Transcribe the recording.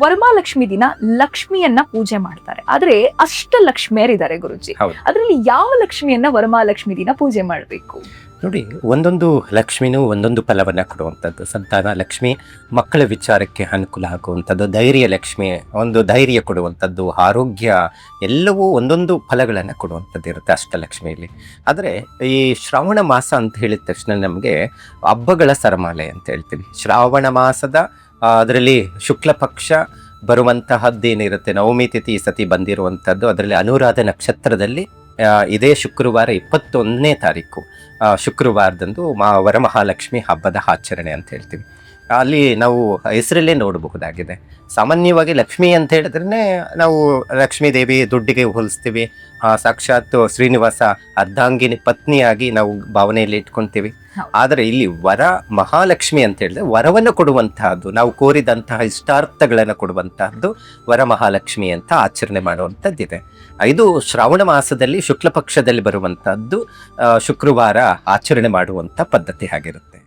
ವರಮಹಾಲಕ್ಷ್ಮಿ ದಿನ ಲಕ್ಷ್ಮಿಯನ್ನ ಪೂಜೆ ಮಾಡ್ತಾರೆ, ಆದ್ರೆ ಅಷ್ಟಲಕ್ಷ್ಮಿಯರಿದ್ದಾರೆ ಗುರುಜಿ. ಅದ್ರಲ್ಲಿ ಯಾವ ಲಕ್ಷ್ಮಿಯನ್ನ ವರಮಹಾಲಕ್ಷ್ಮಿ ದಿನ ಪೂಜೆ ಮಾಡಬೇಕು? ನೋಡಿ, ಒಂದೊಂದು ಲಕ್ಷ್ಮಿನೂ ಒಂದೊಂದು ಫಲವನ್ನು ಕೊಡುವಂಥದ್ದು. ಸಂತಾನ ಲಕ್ಷ್ಮಿ ಮಕ್ಕಳ ವಿಚಾರಕ್ಕೆ ಅನುಕೂಲ ಆಗುವಂಥದ್ದು, ಧೈರ್ಯ ಲಕ್ಷ್ಮಿ ಒಂದು ಧೈರ್ಯ ಕೊಡುವಂಥದ್ದು, ಆರೋಗ್ಯ ಎಲ್ಲವೂ ಒಂದೊಂದು ಫಲಗಳನ್ನು ಕೊಡುವಂಥದ್ದು ಇರುತ್ತೆ ಅಷ್ಟಲಕ್ಷ್ಮಿಯಲ್ಲಿ. ಆದರೆ ಈ ಶ್ರಾವಣ ಮಾಸ ಅಂತ ಹೇಳಿದ ತಕ್ಷಣ ನಮಗೆ ಹಬ್ಬಗಳ ಸರಮಾಲೆ ಅಂತ ಹೇಳ್ತೀವಿ. ಶ್ರಾವಣ ಮಾಸದ ಅದರಲ್ಲಿ ಶುಕ್ಲ ಪಕ್ಷ ಬರುವಂತಹದ್ದೇನಿರುತ್ತೆ, ನವಮಿ ತಿಥಿ ಈ ಸತಿ ಬಂದಿರುವಂಥದ್ದು. ಅದರಲ್ಲಿ ಅನುರಾಧ ನಕ್ಷತ್ರದಲ್ಲಿ ಇದೇ ಶುಕ್ರವಾರ 21ನೇ ತಾರೀಕು ಶುಕ್ರವಾರದಂದು ವರಮಹಾಲಕ್ಷ್ಮಿ ಹಬ್ಬದ ಆಚರಣೆ ಅಂತ ಹೇಳ್ತೀವಿ. ಅಲ್ಲಿ ನಾವು ಹೆಸರಲ್ಲೇ ನೋಡಬಹುದಾಗಿದೆ. ಸಾಮಾನ್ಯವಾಗಿ ಲಕ್ಷ್ಮಿ ಅಂತ ಹೇಳಿದ್ರೆ ನಾವು ಲಕ್ಷ್ಮೀ ದೇವಿ ದುಡ್ಡಿಗೆ ಹೋಲಿಸ್ತೀವಿ, ಸಾಕ್ಷಾತ್ ಶ್ರೀನಿವಾಸ ಅರ್ಧಾಂಗಿನಿ ಪತ್ನಿಯಾಗಿ ನಾವು ಭಾವನೆಯಲ್ಲಿ ಇಟ್ಕೊಳ್ತೀವಿ. ಆದರೆ ಇಲ್ಲಿ ವರ ಮಹಾಲಕ್ಷ್ಮಿ ಅಂತ ಹೇಳಿದ್ರೆ ವರವನ್ನು ಕೊಡುವಂತಹದ್ದು, ನಾವು ಕೋರಿದಂತಹ ಇಷ್ಟಾರ್ಥಗಳನ್ನು ಕೊಡುವಂತಹದ್ದು ವರ ಮಹಾಲಕ್ಷ್ಮಿ ಅಂತ ಆಚರಣೆ ಮಾಡುವಂಥದ್ದಿದೆ. ಇದು ಶ್ರಾವಣ ಮಾಸದಲ್ಲಿ ಶುಕ್ಲ ಪಕ್ಷದಲ್ಲಿ ಬರುವಂತಹದ್ದು ಶುಕ್ರವಾರ ಆಚರಣೆ ಮಾಡುವಂಥ ಪದ್ಧತಿ ಆಗಿರುತ್ತೆ.